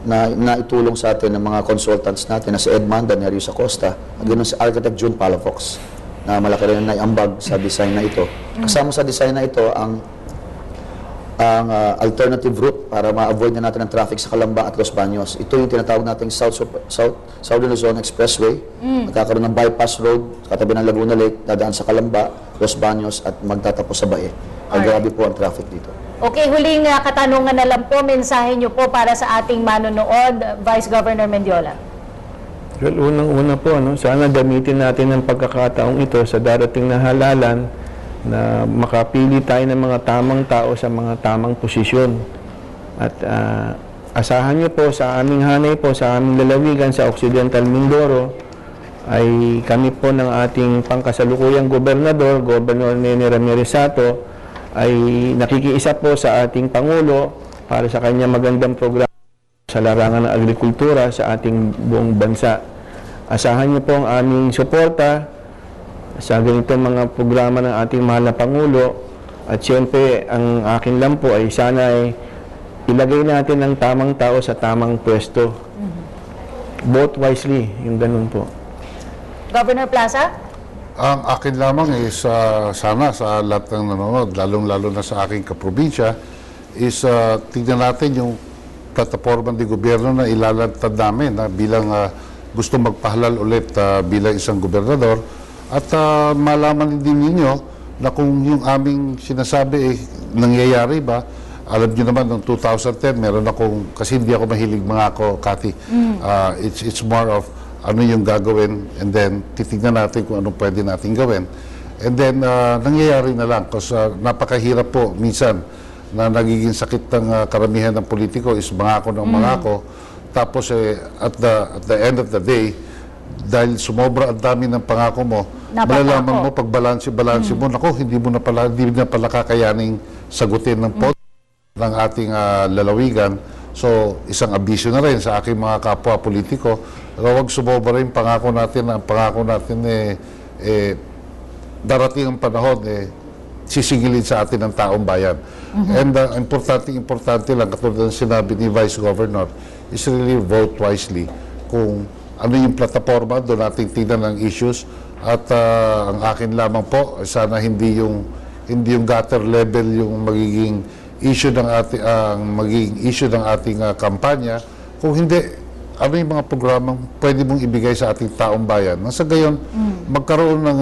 na itulong sa atin ng mga consultants natin na si Ed Manda, Nerio Acosta, at ganoon si Architect June Palafox na malaki rin na iambag sa design na ito. Kasama sa design na ito ang alternative route para ma-avoid na natin ang traffic sa Calamba at Los Baños. Ito yung tinatawag nating Southern Luzon Expressway. Magkakaroon ng bypass road katabi ng Laguna Lake, dadaan sa Calamba, Los Baños at magtatapos sa Bae. Ay grabe po ang traffic dito. Okay, huling katanungan na lang po, mensahe nyo po para sa ating manonood, Vice Governor Mendiola. Well, unang-una po, sana gamitin natin ang pagkakataong ito sa darating na halalan na makapili tayo ng mga tamang tao sa mga tamang posisyon. At asahan nyo po sa aming hanay po, sa aming lalawigan sa Occidental Mindoro, ay kami po ng ating pangkasalukuyang gobernador, Gobernador Nene Ramirez Sato, ay nakikiisa po sa ating Pangulo para sa kanya magandang programa sa larangan ng agrikultura sa ating buong bansa. Asahan niyo po ang aming suporta sa ganitong mga programa ng ating mahal na Pangulo, at siyempre ang akin lang po ay sana ay ilagay natin ang tamang tao sa tamang pwesto. Vote wisely, yung ganun po. Governor Plaza? Ang akin lamang is sana sa lahat ng nanonood, lalong-lalo na sa aking kaprobinsya, is tignan natin yung plataforma ng gobyerno na ilalantad namin na bilang gusto magpahalal ulit bilang isang gobernador at malaman din ninyo na kung yung aming sinasabi nangyayari ba. Alam niyo naman, noong 2010, meron akong, kasi hindi ako mahilig mga ako, Cathy. It's more of ano yung gagawin and then titignan natin kung anong pwede natin gawin. And then, nangyayari na lang kasi napakahirap po minsan na nagiging sakit ng karamihan ng politiko is mangako ng mangako. Tapos, at the end of the day, dahil sumobra ang dami ng pangako mo, malalaman mo pag balanse mo, nako, hindi na pala kakayaning sagutin ng ng ating lalawigan. So, isang abisyo na rin sa aking mga kapwa politiko. Pero huwag sumobra rin pangako natin. Ang pangako natin darating ang panahon sisigilin sa atin ng taong bayan. And importante lang, katulad ng sinabi ni Vice Governor, is really vote wisely. Kung ano yung plataforma, doon natin tingnan ng issues. At ang akin lamang po, sana hindi yung gutter level yung magiging issue ng ating kampanya. Kung hindi, ano yung mga programang pwede mong ibigay sa ating taong bayan nang sa gayon magkaroon ng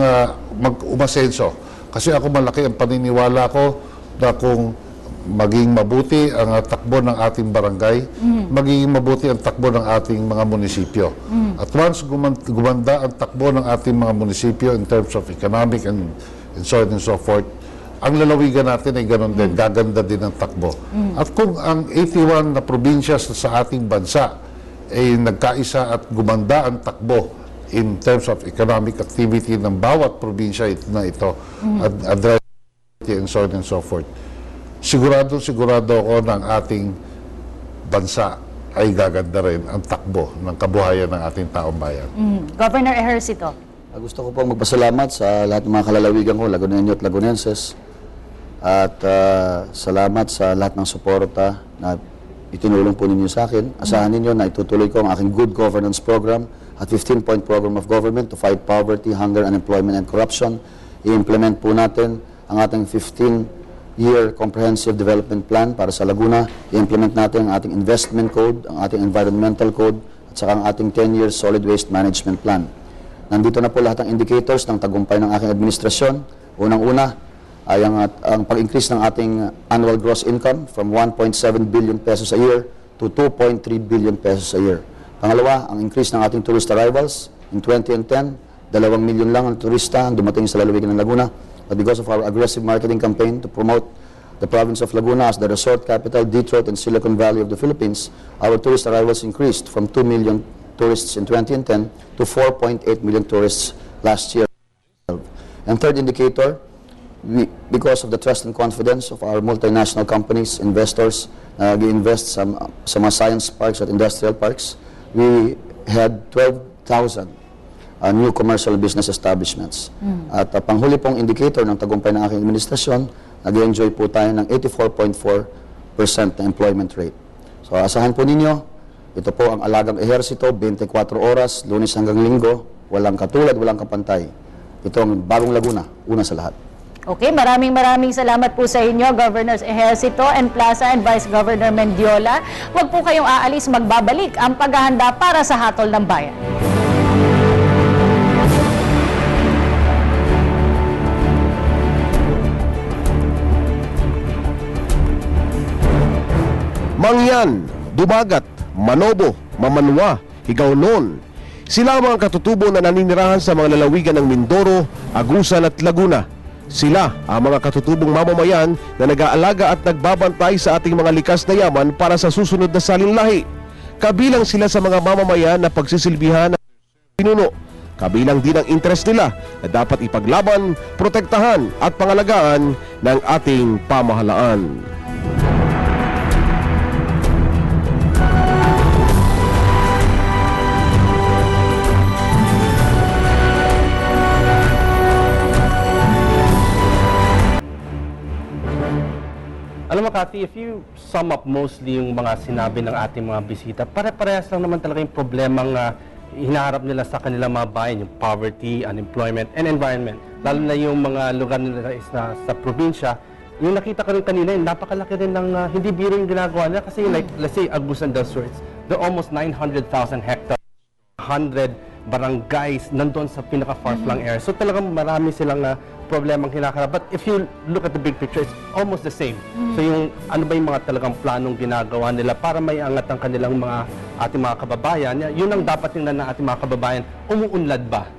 umasenso. Kasi ako malaki ang paniniwala ko na kung maging mabuti ang takbo ng ating barangay, magiging mabuti ang takbo ng ating mga munisipyo. At once gumanda ang takbo ng ating mga munisipyo in terms of economic and so on and so forth, ang lalawigan natin ay ganoon din, gaganda din ang takbo. At kung ang 81 na probinsya sa ating bansa ay nagkaisa at gumanda ang takbo in terms of economic activity ng bawat probinsya na ito, address and so on and so forth, sigurado ako ng ating bansa ay gaganda rin ang takbo ng kabuhayan ng ating taong bayan. Governor Ejercito. Gusto ko pong magpasalamat sa lahat ng mga kalalawigan ko, Lagunenyo at Lagunenses. At salamat sa lahat ng suporta na itinulong po ninyo sa akin. Asahan ninyo na itutuloy ko ang aking good governance program at 15-point program of government to fight poverty, hunger, unemployment, and corruption. I-implement po natin ang ating 15-year comprehensive development plan para sa Laguna. I-implement natin ang ating investment code, ang ating environmental code, at saka ang ating 10-year solid waste management plan. Nandito na po lahat ng indicators ng tagumpay ng aking administrasyon. Unang-una ay ang pag-increase ng ating annual gross income from 1.7 billion pesos a year to 2.3 billion pesos a year. Pangalawa, ang increase ng ating tourist arrivals. In 2010, 2 milyon lang ang turista ang dumating sa lalawigan ng Laguna. But because of our aggressive marketing campaign to promote the province of Laguna as the resort capital, Detroit, and Silicon Valley of the Philippines, our tourist arrivals increased from 2 million tourists in 2010 to 4.8 million tourists last year. And third indicator, because of the trust and confidence of our multinational companies, investors, nag-invest sa mga science parks at industrial parks, we had 12,000 new commercial business establishments. At panghuli pong indicator ng tagumpay ng aking administrasyon, nag-enjoy po tayo ng 84.4% na employment rate. So asahan po ninyo, ito po ang alagang Ejercito, 24 oras, Lunes hanggang Linggo, walang katulad, walang kapantay. Ito ang bagong Laguna, una sa lahat. Okay, maraming salamat po sa inyo, Governors Ejercito and Plaza and Vice Governor Mendiola. Huwag po kayong aalis, magbabalik ang paghahanda para sa Hatol ng Bayan. Mangyan, Dumagat, Manobo, Mamanwa, Higawnon. Sila ang mga katutubo na naninirahan sa mga lalawigan ng Mindoro, Agusan at Laguna. Sila ang mga katutubong mamamayan na nag-aalaga at nagbabantay sa ating mga likas na yaman para sa susunod na salinlahi. Kabilang sila sa mga mamamayan na pagsisilbihan ng pinuno. Kabilang din ang interes nila na dapat ipaglaban, protektahan at pangalagaan ng ating pamahalaan. Alam mo, Cathy, if you sum up mostly yung mga sinabi ng ating mga bisita, pare-parehas lang naman talaga yung problemang hinaharap nila sa kanilang mga bayan, yung poverty, unemployment, and environment. Lalo na yung mga lugar nila is na sa probinsya. Yung nakita ko rin kanina, yung napakalaki rin ng hindi biro yung ginagawa nila. Kasi like, let's say, Agusan del Sur, they're almost 900,000 hectares 100 barangays nandun sa pinaka-far-flung area. So talagang marami silang problemang kinakarap. But if you look at the big picture, it's almost the same. So yung ano ba yung mga talagang planong ginagawa nila para may angat ang kanilang ating mga kababayan, yun ang dapat tingnan ng ating mga kababayan. Umuunlad ba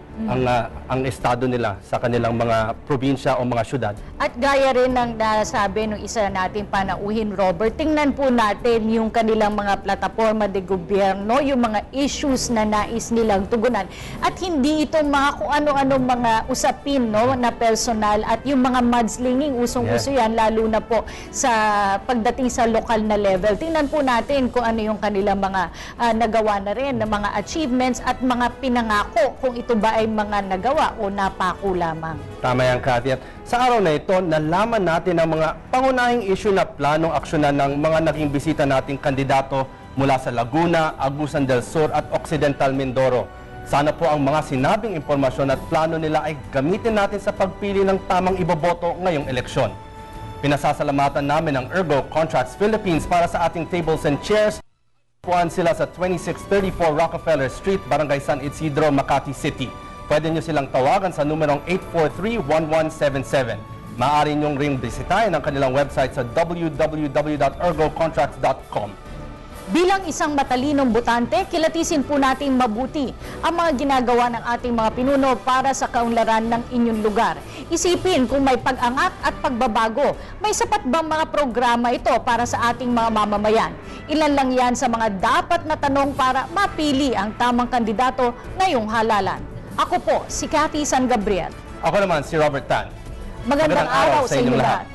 ang estado nila sa kanilang mga probinsya o mga syudad? At gaya rin ng nasabi ng isa nating panauhin, Robert, tingnan po natin yung kanilang mga plataforma de gobyerno, yung mga issues na nais nilang tugunan. At hindi itong mga kung ano-ano mga usapin, no, na personal at yung mga mudslinging, usong-uso yan, lalo na po sa pagdating sa lokal na level. Tingnan po natin kung ano yung kanilang mga nagawa na rin, na mga achievements at mga pinangako, kung ito ba ay mga nagawa o napako lamang. Tama yan, Cathy. At sa araw na ito, nalaman natin ang mga pangunahing issue na planong aksyonan ng mga naging bisita nating kandidato mula sa Laguna, Agusan del Sur at Occidental, Mindoro. Sana po ang mga sinabing impormasyon at plano nila ay gamitin natin sa pagpili ng tamang iboboto ngayong eleksyon. Pinasasalamatan namin ang Ergo Contracts Philippines para sa ating tables and chairs. Puan sila sa 2634 Rockefeller Street, Barangay San Isidro, Makati City. Pwede nyo silang tawagan sa numerong 843-1177. Maaari nyong ring bisitahin ang kanilang website sa www.ergocontracts.com. Bilang isang matalinong botante, kilatisin po natin mabuti ang mga ginagawa ng ating mga pinuno para sa kaunlaran ng inyong lugar. Isipin kung may pag-angat at pagbabago. May sapat bang mga programa ito para sa ating mga mamamayan? Ilan lang yan sa mga dapat na tanong para mapili ang tamang kandidato ngayong halalan. Ako po, si Cathy San Gabriel. Ako naman, si Robert Tan. Magandang araw sa inyo lahat.